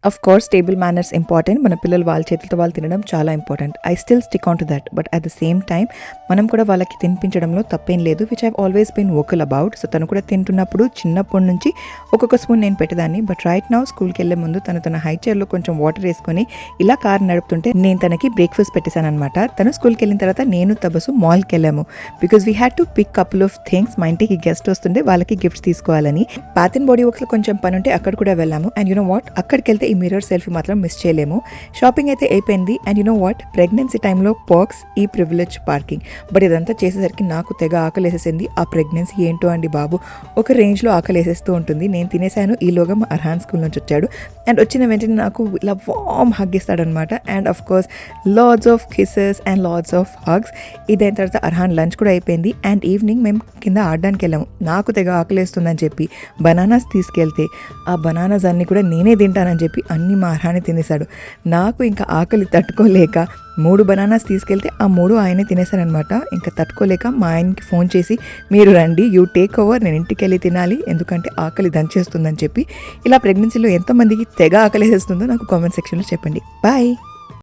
Of course table manners important. మన పిల్లలు వాళ్ళ చేతులతో వాళ్ళు తినడం చాలా important. I still stick on to that. But at the same time మనం కూడా వాళ్ళకి తినిపించడంలో తప్పేం లేదు, which I've always been vocal about. So తను కూడా తింటున్నప్పుడు చిన్నప్పటి నుంచి ఒక్కొక్క స్పూన్ నేను పెట్టేదాన్ని. బట్ రైట్ నౌ స్కూల్కి వెళ్ళే ముందు తన హై చైర్లో కొంచెం వాటర్ వేసుకొని ఇలా కార్ నడుపుతుంటే నేను తనకి బ్రేక్ఫాస్ట్ పెట్టేశాను అనమాట. తను స్కూల్కి వెళ్ళిన తర్వాత నేను తబసు మాల్కి వెళ్ళాము. Because we had to pick couple of things. మా ఇంటికి గెస్ట్ వస్తుంటే వాళ్ళకి గిఫ్ట్స్ తీసుకోవాలని. బాత్ అండ్ బాడీ వర్క్స్లో కొంచెం పని ఉంటే అక్కడ కూడా వెళ్ళాము. అండ్ యు నో వాట్, అక్కడికి వెళ్తే ఈ మిర్రర్ సెల్ఫీ మాత్రం మిస్ చేయలేము. షాపింగ్ అయితే అయిపోయింది. And you know what, pregnancy టైంలో పర్క్స్, ఈ ప్రివిలేజ్ పార్కింగ్. బట్ ఇదంతా చేసేసరికి నాకు తెగ ఆకలేసేసింది. ఆ ప్రెగ్నెన్సీ ఏంటో అండి బాబు, ఒక రేంజ్లో ఆకలేసేస్తూ ఉంటుంది. నేను తినేసాను. ఈలోగా మా అర్హాన్ స్కూల్ నుంచి వచ్చాడు. అండ్ వచ్చిన వెంటనే నాకు ఇలా వామ్ హగ్ ఇస్తాడనమాట. And of course lots of kisses and lots of hugs. ఇదైన తర్వాత అర్హాన్ లంచ్ కూడా అయిపోయింది. అండ్ ఈవినింగ్ మేము కింద ఆడడానికి వెళ్ళాము. నాకు తెగ ఆకలేస్తుందని చెప్పి బనానాస్ తీసుకెళ్తే ఆ బనానాస్ అన్నీ కూడా నేనే తింటానని చెప్పి అన్నీ మా అర్హానే తినేశాడు. నాకు ఇంకా ఆకలి తట్టుకోలేక 3 బనానాస్ తీసుకెళ్తే ఆ 3 ఆయనే తినేశారనమాట. ఇంకా తట్టుకోలేక మా ఆయనకి ఫోన్ చేసి, మీరు రండి, యూ టేక్ ఓవర్, నేను ఇంటికి వెళ్ళి తినాలి, ఎందుకంటే ఆకలి దంచేస్తుందని చెప్పి. ఇలా ప్రెగ్నెన్సీలో ఎంతమందికి తెగ ఆకలి వేస్తుందో నాకు కామెంట్ సెక్షన్లో చెప్పండి. బాయ్.